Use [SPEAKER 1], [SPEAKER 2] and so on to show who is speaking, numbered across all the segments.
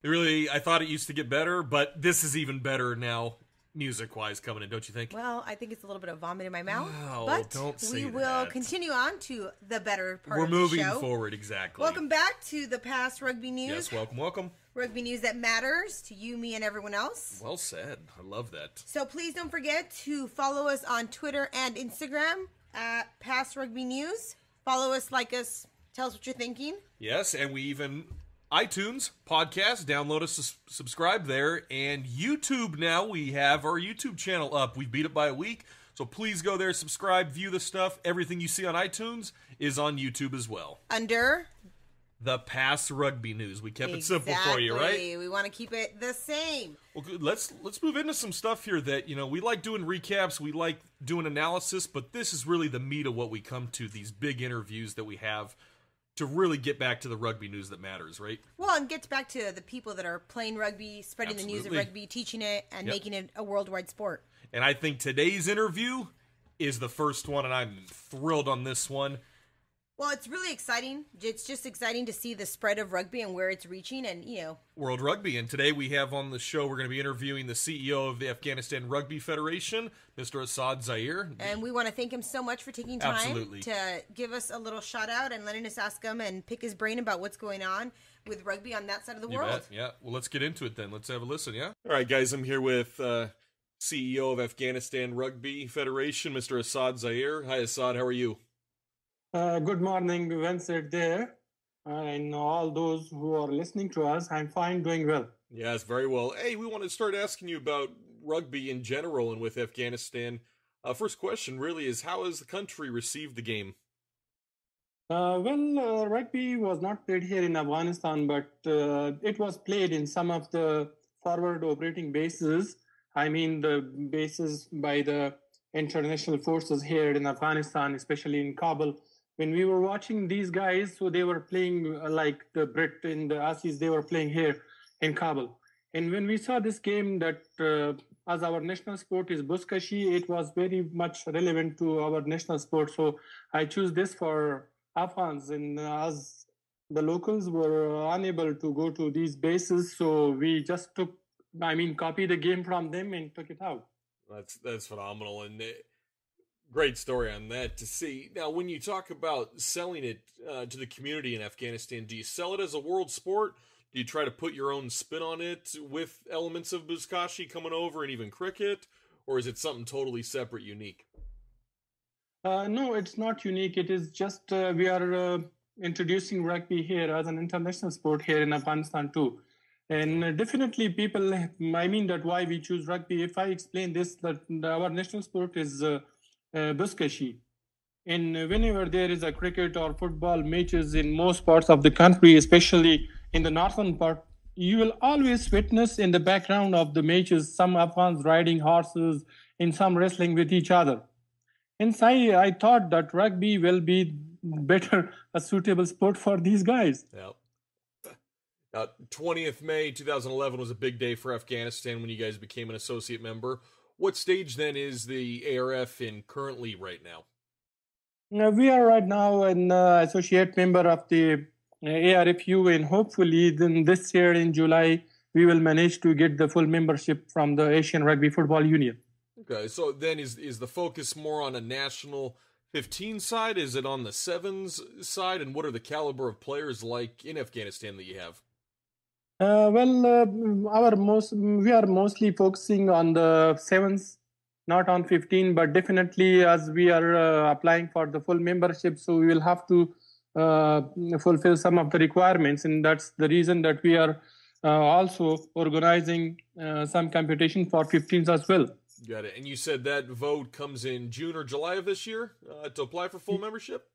[SPEAKER 1] Really, I thought it used to get better, but this is even better now, music-wise, coming in, don't you think?
[SPEAKER 2] Well, I think it's a little bit of vomit in my mouth,
[SPEAKER 1] Oh,
[SPEAKER 2] but
[SPEAKER 1] don't say
[SPEAKER 2] we will
[SPEAKER 1] that.
[SPEAKER 2] continue on to the better part
[SPEAKER 1] We're
[SPEAKER 2] of the show.
[SPEAKER 1] moving forward, exactly.
[SPEAKER 2] Welcome back to the past rugby news.
[SPEAKER 1] Yes, welcome.
[SPEAKER 2] Rugby news that matters to you, me, and everyone else.
[SPEAKER 1] Well said. I love that.
[SPEAKER 2] So please don't forget to follow us on Twitter and Instagram at Past Rugby News. Follow us, like us, tell us what you're thinking.
[SPEAKER 1] Yes, and we even iTunes podcast, download us, subscribe there, and YouTube now. We have our YouTube channel up. We beat it by a week, so please go there, subscribe, view the stuff. Everything you see on iTunes is on YouTube as well.
[SPEAKER 2] Under
[SPEAKER 1] the past rugby news. We kept it simple for you, right?
[SPEAKER 2] We want to keep it the same.
[SPEAKER 1] Well, good. Let's move into some stuff here that, we like doing recaps, we like doing analysis, but this is really the meat of what we come to, these big interviews that we have to really get back to the rugby news that matters, right?
[SPEAKER 2] Well, and get back to the people that are playing rugby, spreading the news of rugby, teaching it, and making it a worldwide sport.
[SPEAKER 1] And I think today's interview is the first one, and I'm thrilled on this one.
[SPEAKER 2] Well, it's really exciting. It's just exciting to see the spread of rugby and where it's reaching and,
[SPEAKER 1] World Rugby. And today we have on the show, we're going to be interviewing the CEO of the Afghanistan Rugby Federation, Mr. Asad Ziar.
[SPEAKER 2] And we want to thank him so much for taking time to give us a little shout out and letting us ask him and pick his brain about what's going on with rugby on that side of the world.
[SPEAKER 1] Bet. Yeah. Well, let's get into it then. Let's have a listen, yeah? All right, guys. I'm here with CEO of Afghanistan Rugby Federation, Mr. Asad Ziar. Hi, Asad. How are you?
[SPEAKER 3] Good morning, Vince there, and all those who are listening to us. I'm fine, doing well.
[SPEAKER 1] Yes, very well. Hey, we want to start asking you about rugby in general and with Afghanistan. First question really is, how has the country received the game?
[SPEAKER 3] Rugby was not played here in Afghanistan, but it was played in some of the forward operating bases. I mean, the bases by the international forces here in Afghanistan, especially in Kabul. When we were watching these guys, so they were playing like the Brit in the Aussies, they were playing here in Kabul. And when we saw this game that as our national sport is Buskashi, it was very much relevant to our national sport. So I choose this for Afghans. And as the locals were unable to go to these bases, so we just copied the game from them and took it out.
[SPEAKER 1] That's phenomenal. And great story on that to see. Now, when you talk about selling it to the community in Afghanistan, do you sell it as a world sport? Do you try to put your own spin on it with elements of Buzkashi coming over and even cricket? Or is it something totally separate, unique?
[SPEAKER 3] No, it's not unique. It is just we are introducing rugby here as an international sport here in Afghanistan too. And definitely people, that why we choose rugby. If I explain this, that our national sport is Buskashi. And whenever there is a cricket or football matches in most parts of the country, especially in the northern part, you will always witness in the background of the matches some Afghans riding horses and some wrestling with each other. And so I thought that rugby will be better a suitable sport for these guys.
[SPEAKER 1] Yep. 20th May 2011 was a big day for Afghanistan when you guys became an associate member. What stage then is the ARF in currently right now?
[SPEAKER 3] We are right now an associate member of the ARFU, and hopefully then this year in July we will manage to get the full membership from the Asian Rugby Football Union.
[SPEAKER 1] Okay, so then is the focus more on a national 15 side? Is it on the sevens side? And what are the caliber of players like in Afghanistan that you have?
[SPEAKER 3] We are mostly focusing on the sevens, not on 15, but definitely as we are applying for the full membership, so we will have to fulfill some of the requirements, and that's the reason that we are also organizing some competition for 15s as well.
[SPEAKER 1] Got it. And you said that vote comes in June or July of this year to apply for full membership?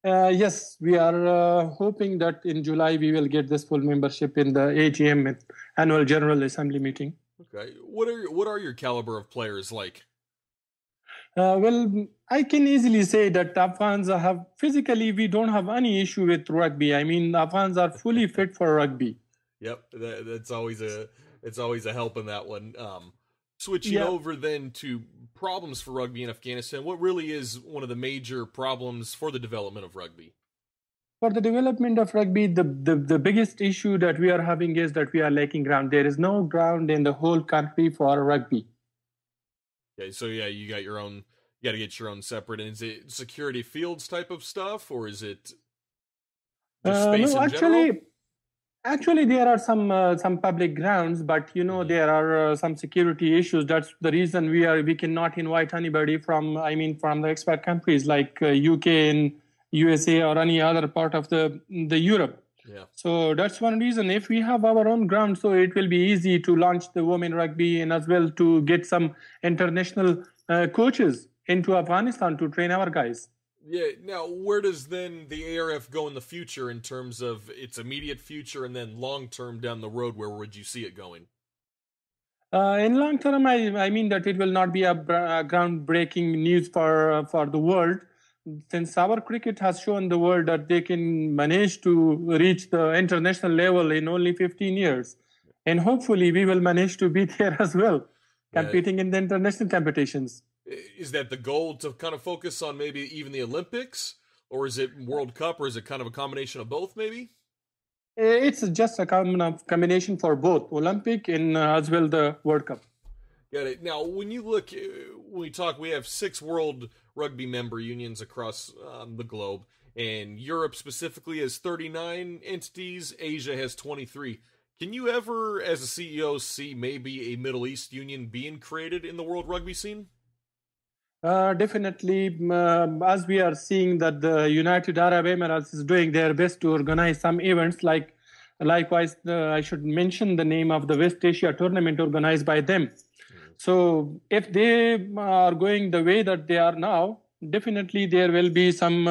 [SPEAKER 3] Yes, we are hoping that in July we will get this full membership in the AGM, Annual General Assembly meeting.
[SPEAKER 1] Okay. What are your caliber of players like?
[SPEAKER 3] I can easily say that Afghans have physically, we don't have any issue with rugby. Afghans are fully fit for rugby.
[SPEAKER 1] Yep, that's always a help in that one. Switching over then to problems for rugby in Afghanistan, what really is one of the major problems for the development of rugby?
[SPEAKER 3] For the development of rugby, the biggest issue that we are having is that we are lacking ground. There is no ground in the whole country for rugby.
[SPEAKER 1] Okay, so yeah, you got to get your own separate. And is it security fields type of stuff, or is it just space
[SPEAKER 3] no,
[SPEAKER 1] in general?
[SPEAKER 3] Actually, there are some public grounds, but there are some security issues. That's the reason we cannot invite anybody from the expat countries like UK and USA or any other part of the Europe.
[SPEAKER 1] Yeah.
[SPEAKER 3] So that's one reason. If we have our own ground, so it will be easy to launch the women rugby and as well to get some international coaches into Afghanistan to train our guys.
[SPEAKER 1] Yeah, now where does then the ARF go in the future in terms of its immediate future and then long term down the road? Where would you see it going?
[SPEAKER 3] In long term, I mean that it will not be a groundbreaking news for the world, since our cricket has shown the world that they can manage to reach the international level in only 15 years. And hopefully we will manage to be there as well, competing in the international competitions.
[SPEAKER 1] Is that the goal, to kind of focus on maybe even the Olympics, or is it World Cup, or is it kind of a combination of both maybe?
[SPEAKER 3] It's just a combination for both Olympic and as well the World Cup.
[SPEAKER 1] Got it. Now, when we have 6 World Rugby member unions across the globe, and Europe specifically has 39 entities, Asia has 23. Can you ever, as a CEO, see maybe a Middle East union being created in the World Rugby scene?
[SPEAKER 3] Definitely, as we are seeing that the United Arab Emirates is doing their best to organize some events, likewise, I should mention the name of the West Asia tournament organized by them. So if they are going the way that they are now, definitely there will be some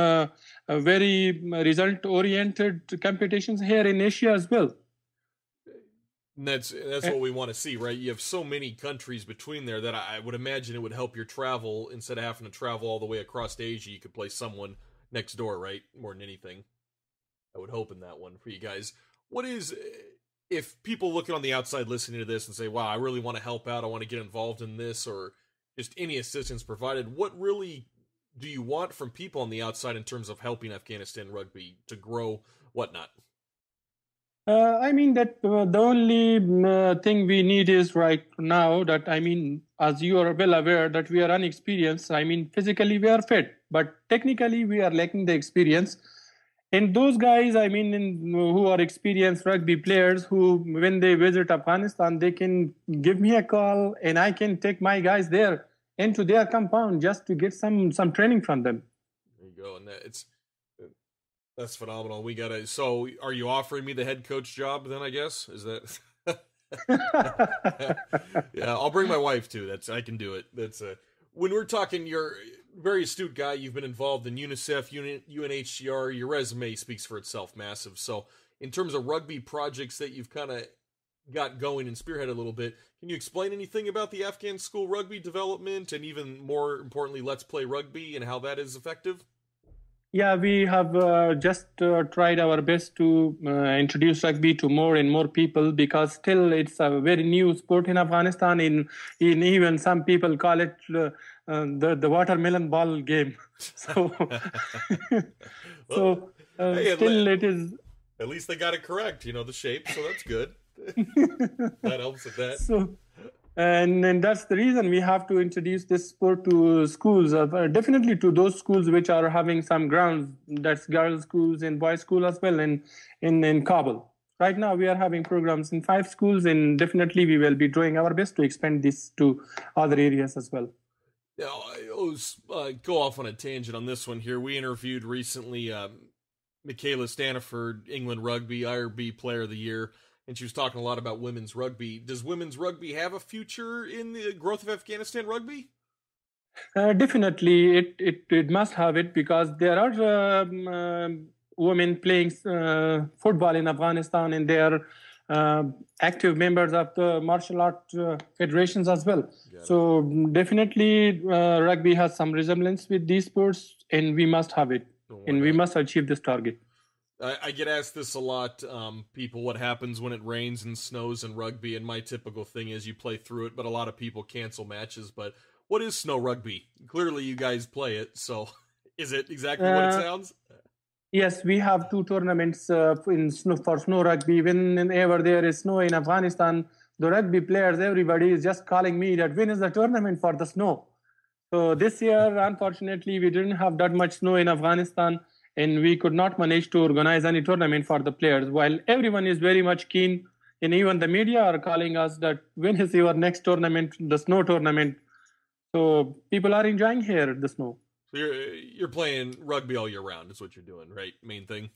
[SPEAKER 3] very result-oriented competitions here in Asia as well.
[SPEAKER 1] And that's what we want to see, right? You have so many countries between there that I would imagine it would help your travel. Instead of having to travel all the way across Asia, you could play someone next door, right? More than anything. I would hope in that one for you guys. What is, if people looking on the outside listening to this and say, wow, I really want to help out, I want to get involved in this, or just any assistance provided, what really do you want from people on the outside in terms of helping Afghanistan rugby to grow, whatnot?
[SPEAKER 3] I mean that the only thing we need is right now that, as you are well aware, that we are inexperienced. Physically we are fit, but technically we are lacking the experience. And those guys, who are experienced rugby players, who when they visit Afghanistan, they can give me a call and I can take my guys there into their compound just to get some training from them.
[SPEAKER 1] There you go, and that's phenomenal. So are you offering me the head coach job then, I guess? Is that Yeah, I'll bring my wife too. I can do it. When we're talking, you're a very astute guy. You've been involved in UNICEF, UNHCR. Your resume speaks for itself, massive. So in terms of rugby projects that you've kind of got going and spearheaded a little bit, can you explain anything about the Afghan school rugby development and even more importantly, Let's Play Rugby and how that is effective?
[SPEAKER 3] Yeah, we have just tried our best to introduce rugby to more and more people, because still it's a very new sport in Afghanistan. In even some people call it the watermelon ball game. So, still it is.
[SPEAKER 1] At least they got it correct, the shape. So that's good. That helps with that.
[SPEAKER 3] And that's the reason we have to introduce this sport to schools, definitely to those schools which are having some grounds. That's girls' schools and boys' school as well in Kabul. Right now we are having programs in 5 schools, and definitely we will be doing our best to expand this to other areas as well.
[SPEAKER 1] Now, I'll go off on a tangent on this one here. We interviewed recently Michaela Staniford, England Rugby, IRB Player of the Year. And she was talking a lot about women's rugby. Does women's rugby have a future in the growth of Afghanistan rugby?
[SPEAKER 3] Definitely, it must have it, because there are women playing football in Afghanistan, and they are active members of the martial art federations as well. So definitely, rugby has some resemblance with these sports, and we must have it, and we must achieve this target.
[SPEAKER 1] I get asked this a lot, people, what happens when it rains and snows in rugby, and my typical thing is you play through it, but a lot of people cancel matches. But what is snow rugby? Clearly you guys play it, so is it exactly what it sounds?
[SPEAKER 3] Yes, we have two tournaments in snow, for snow rugby. Whenever there is snow in Afghanistan, the rugby players, everybody is just calling me that when is the tournament for the snow? So this year, unfortunately, we didn't have that much snow in Afghanistan, and we could not manage to organize any tournament for the players. While everyone is very much keen, and even the media are calling us that when is your next tournament, the snow tournament. So people are enjoying here the snow.
[SPEAKER 1] So you're playing rugby all year round is what you're doing, right? Main thing.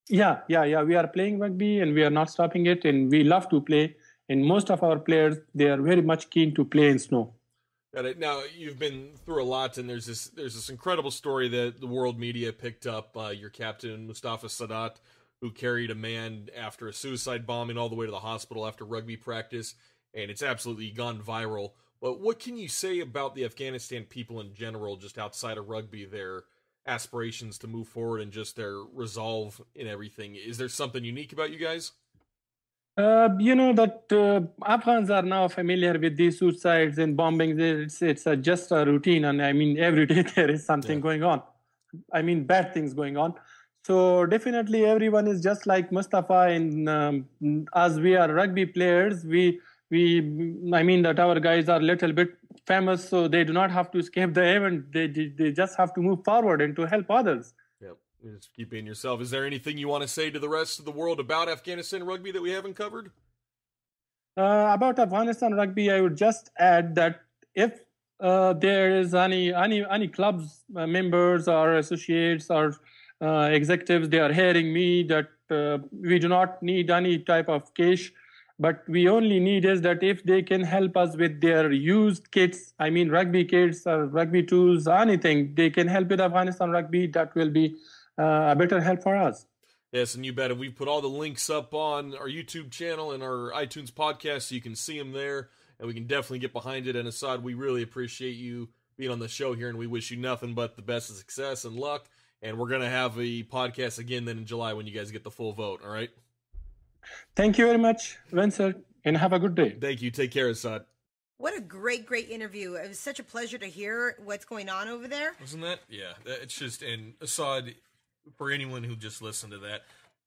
[SPEAKER 3] Yeah. We are playing rugby and we are not stopping it, and we love to play. And most of our players, they are very much keen to play in snow.
[SPEAKER 1] Got it. Now you've been through a lot, and there's this incredible story that the world media picked up. Your captain Mustafa Sadat, who carried a man after a suicide bombing all the way to the hospital after rugby practice, and it's absolutely gone viral. But what can you say about the Afghanistan people in general, just outside of rugby, their aspirations to move forward and just their resolve in everything? Is there something unique about you guys?
[SPEAKER 3] You know that Afghans are now familiar with these suicides and bombings. It's just a routine, and I mean every day there is something going on. I mean bad things going on. So definitely everyone is just like Mustafa, and as we are rugby players, I mean that our guys are a little bit famous, so they do not have to escape the event. They just have to move forward and to help others.
[SPEAKER 1] Yep, just keep being yourself. Is there anything you want to say to the rest of the world about Afghanistan rugby that we haven't covered?
[SPEAKER 3] About Afghanistan rugby, I would just add that if there is any clubs members or associates or executives, they are hearing me that we do not need any type of cash. But we only need is that if they can help us with their used kits, I mean rugby kits or rugby tools, anything, they can help with Afghanistan rugby, that will be a better help for us.
[SPEAKER 1] Yes, and you bet. And we put all the links up on our YouTube channel and our iTunes podcast so you can see them there, and we can definitely get behind it. And Asad, we really appreciate you being on the show here, and we wish you nothing but the best of success and luck. And we're going to have a podcast again then in July when you guys get the full vote, all right?
[SPEAKER 3] Thank you very much, Vincent, and have a good day.
[SPEAKER 1] Thank you. Take care, Asad.
[SPEAKER 2] What a great interview. It was such a pleasure to hear what's going on over there.
[SPEAKER 1] Wasn't that? Yeah. It's just, and Asad, for anyone who just listened to that,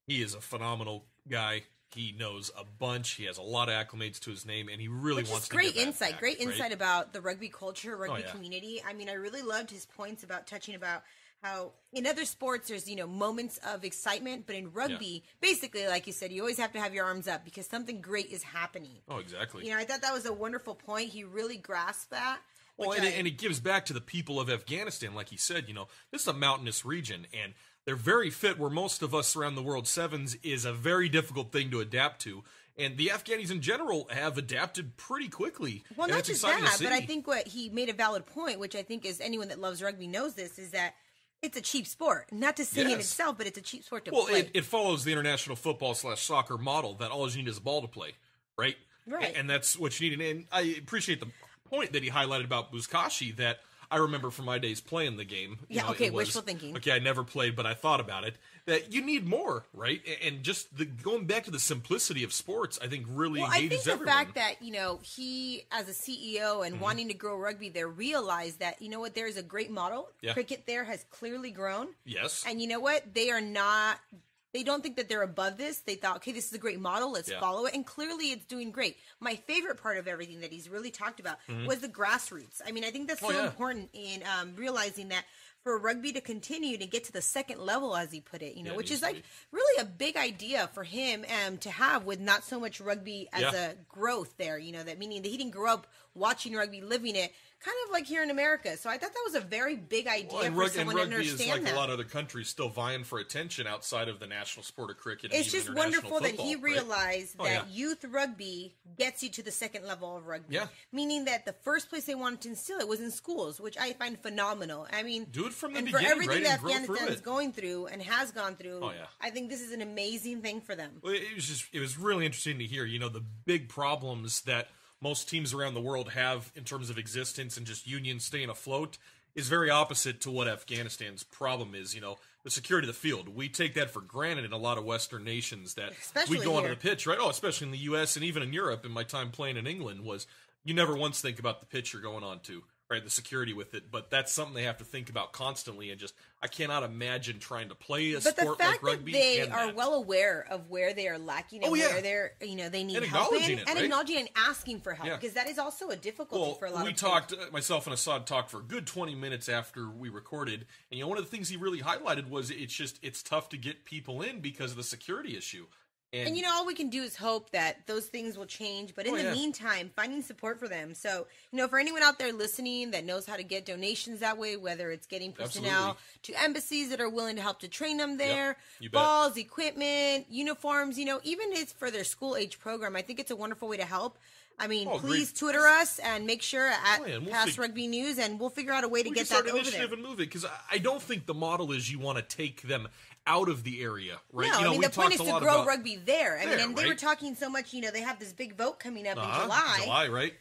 [SPEAKER 1] he is a phenomenal guy. He knows a bunch. He has a lot of acclimates to his name, and he really wants to
[SPEAKER 2] great
[SPEAKER 1] give
[SPEAKER 2] insight.
[SPEAKER 1] Back,
[SPEAKER 2] great
[SPEAKER 1] right?
[SPEAKER 2] insight about the rugby culture, rugby community. I mean, I really loved his points about touching about how in other sports there's, moments of excitement, but in rugby, basically, like you said, you always have to have your arms up because something great is happening.
[SPEAKER 1] Oh, exactly.
[SPEAKER 2] I thought that was a wonderful point. He really grasped that.
[SPEAKER 1] Well, and it gives back to the people of Afghanistan. Like he said, this is a mountainous region, and they're very fit where most of us around the world, sevens is a very difficult thing to adapt to. And the Afghanis in general have adapted pretty quickly.
[SPEAKER 2] Well, not just that, but I think what he made a valid point, which I think is anyone that loves rugby knows this, is that it's a cheap sport. Not to sing in itself, but it's a cheap sport to play.
[SPEAKER 1] Well, it follows the international football/soccer model that all you need is a ball to play, right?
[SPEAKER 2] Right.
[SPEAKER 1] And that's what you need. And I appreciate the point that he highlighted about Buzkashi that I remember from my days playing the game.
[SPEAKER 2] Wishful thinking.
[SPEAKER 1] Okay, I never played, but I thought about it. That you need more, right? And just going back to the simplicity of sports, I think really engages everyone.
[SPEAKER 2] I think the fact that, he, as a CEO and wanting to grow rugby there, realized that, there is a great model. Yeah. Cricket there has clearly grown.
[SPEAKER 1] Yes.
[SPEAKER 2] And you know what? They don't think that they're above this. They thought, okay, this is a great model. Let's follow it. And clearly it's doing great. My favorite part of everything that he's really talked about was the grassroots. I mean, I think that's so important in realizing that for rugby to continue to get to the second level, as he put it, which is like really a big idea for him to have with not so much rugby as a growth there, that meaning that he didn't grow up watching rugby, living it, kind of like here in America. So I thought that was a very big idea for someone to understand. And rugby is like
[SPEAKER 1] a lot of other countries still vying for attention outside of the national sport of cricket.
[SPEAKER 2] It's just wonderful that he realized that youth rugby gets you to the second level of rugby. Yeah. Meaning that the first place they wanted to instill it was in schools, which I find phenomenal. I mean,
[SPEAKER 1] do it from the beginning,
[SPEAKER 2] for everything that Afghanistan is going through and has gone through, I think this is an amazing thing for them.
[SPEAKER 1] Well, it was really interesting to hear, the big problems that most teams around the world have in terms of existence and just unions staying afloat is very opposite to what Afghanistan's problem is. The security of the field. We take that for granted in a lot of Western nations that we go onto the pitch, right? Oh, especially in the U.S. and even in Europe. In my time playing in England, was you never once think about the pitch you're going on to, right? The security with it, but that's something they have to think about constantly. And just, I cannot imagine trying to play a sport like rugby.
[SPEAKER 2] But the fact that they are well aware of where they are lacking and where they're, they need help in, and acknowledging and asking for help, because that is also a difficulty for a lot of people.
[SPEAKER 1] Myself and Asad talked for a good 20 minutes after we recorded, and one of the things he really highlighted was it's tough to get people in because of the security issue. And
[SPEAKER 2] all we can do is hope that those things will change. But in the meantime, finding support for them. So, for anyone out there listening that knows how to get donations that way, whether it's getting personnel to embassies that are willing to help to train them there, balls, equipment, uniforms, even it's for their school age program. I think it's a wonderful way to help. I mean, please Twitter us and make sure at Past Rugby News, and we'll figure out a way to get that over there. We can start an initiative
[SPEAKER 1] and move it, because I don't think the model is you want to take them out of the area, right?
[SPEAKER 2] No, the point is to grow rugby there. And they were talking so much, they have this big vote coming up in July.
[SPEAKER 1] July, right?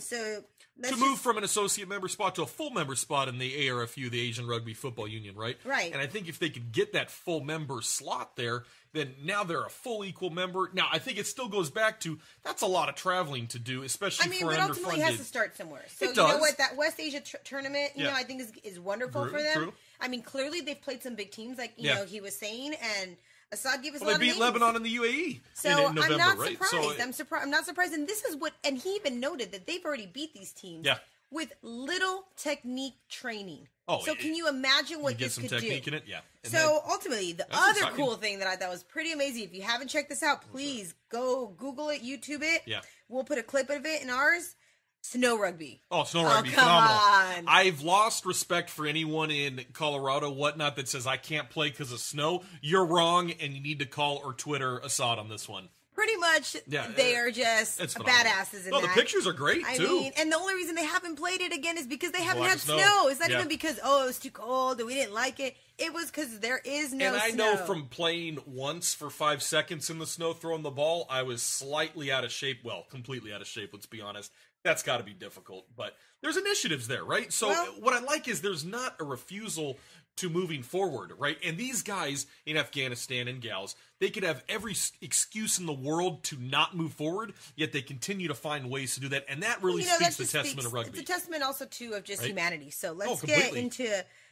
[SPEAKER 2] So
[SPEAKER 1] to move from an associate member spot to a full member spot in the ARFU, the Asian Rugby Football Union, right?
[SPEAKER 2] Right.
[SPEAKER 1] And I think if they could get that full member slot there, then now they're a full equal member. Now, I think it still goes back to, that's a lot of traveling to do, especially for underfunded.
[SPEAKER 2] But ultimately it has to start somewhere. So
[SPEAKER 1] it does.
[SPEAKER 2] You know what, that West Asia tournament, I think is wonderful for them.
[SPEAKER 1] True.
[SPEAKER 2] I mean, clearly they've played some big teams, like, he was saying, and Asad gave us a lot
[SPEAKER 1] they
[SPEAKER 2] of
[SPEAKER 1] beat
[SPEAKER 2] names.
[SPEAKER 1] Lebanon in the UAE in November,
[SPEAKER 2] I'm not
[SPEAKER 1] right?
[SPEAKER 2] surprised. I'm not surprised. And this is and he even noted that they've already beat these teams with little technique training. So can you imagine what this could do?
[SPEAKER 1] Get some technique in it, And
[SPEAKER 2] so ultimately, the other cool thing that I thought was pretty amazing, if you haven't checked this out, please go Google it, YouTube it.
[SPEAKER 1] Yeah.
[SPEAKER 2] We'll put a clip of it in ours. Snow rugby.
[SPEAKER 1] Oh, snow rugby, phenomenal. I've lost respect for anyone in Colorado, whatnot, that says I can't play because of snow. You're wrong, and you need to call or Twitter Assad on this one.
[SPEAKER 2] Pretty much, they are just badasses in that.
[SPEAKER 1] The pictures are great, too.
[SPEAKER 2] I mean, and the only reason they haven't played it again is because they haven't had snow. It's not even because, it was too cold and we didn't like it. It was because there is no snow.
[SPEAKER 1] And I know from playing once for 5 seconds in the snow throwing the ball, I was slightly out of shape. Well, completely out of shape, let's be honest. That's got to be difficult. But there's initiatives there, right? So what I like is there's not a refusal to moving forward, right? And these guys in Afghanistan and gals, they could have every excuse in the world to not move forward, yet they continue to find ways to do that. And that really speaks to the testament of rugby.
[SPEAKER 2] It's a testament also, too, of just humanity. So let's get into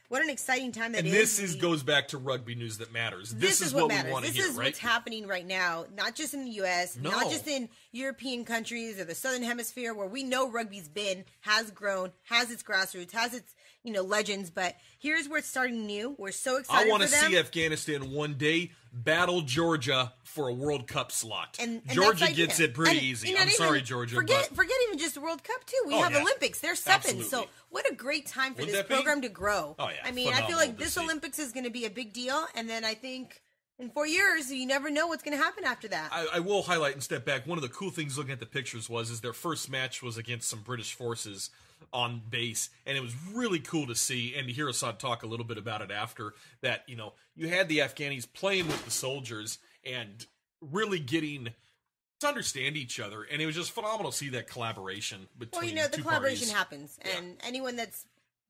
[SPEAKER 2] what an exciting time that is.
[SPEAKER 1] And this goes back to Rugby News That Matters. This is what we want to hear, right?
[SPEAKER 2] This is what's happening right now, not just in the U.S., not just in European countries or the Southern Hemisphere, where we know rugby's been, has grown, has its grassroots, has its legends. But here's where it's starting new. We're so excited for them.
[SPEAKER 1] I want to see Afghanistan one day battle Georgia for a World Cup slot. And Georgia gets it pretty easy. I'm sorry, Georgia.
[SPEAKER 2] Forget even just the World Cup, too. We have Olympics. They're stepping. So what a great time for this program to grow.
[SPEAKER 1] Oh, yeah.
[SPEAKER 2] I mean, I feel like this Olympics is going to be a big deal. And then I think in 4 years, you never know what's going to happen after that.
[SPEAKER 1] I will highlight and step back. One of the cool things looking at the pictures is their first match was against some British forces on base, and it was really cool to see and to hear Asad talk a little bit about it after that. You had the Afghanis playing with the soldiers and really getting to understand each other, and it was just phenomenal to see that collaboration between
[SPEAKER 2] the collaboration happens, and anyone that's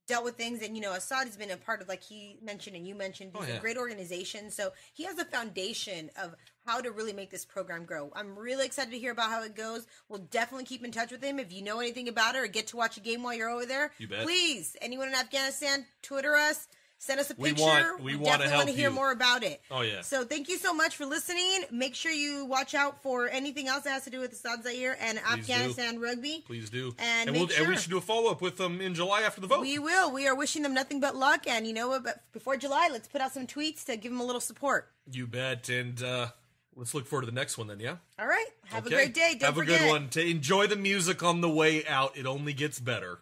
[SPEAKER 2] dealt with things, and Asad has been a part of, like he mentioned and you mentioned, he's a great organization, so he has a foundation of how to really make this program grow. I'm really excited to hear about how it goes. We'll definitely keep in touch with him. If you know anything about it or get to watch a game while you're over there,
[SPEAKER 1] you bet.
[SPEAKER 2] Please, anyone in Afghanistan, Twitter us. Send us a picture.
[SPEAKER 1] We
[SPEAKER 2] definitely want to hear more about it.
[SPEAKER 1] Oh, yeah.
[SPEAKER 2] So thank you so much for listening. Make sure you watch out for anything else that has to do with Asad Ziar and Afghanistan Rugby.
[SPEAKER 1] Please do.
[SPEAKER 2] And
[SPEAKER 1] we should do a follow-up with them in July after the vote.
[SPEAKER 2] We will. We are wishing them nothing but luck. And you know what? But before July, let's put out some tweets to give them a little support.
[SPEAKER 1] You bet. And let's look forward to the next one then, yeah?
[SPEAKER 2] All right. Have a great day. Don't forget.
[SPEAKER 1] Have a good one. Enjoy the music on the way out. It only gets better.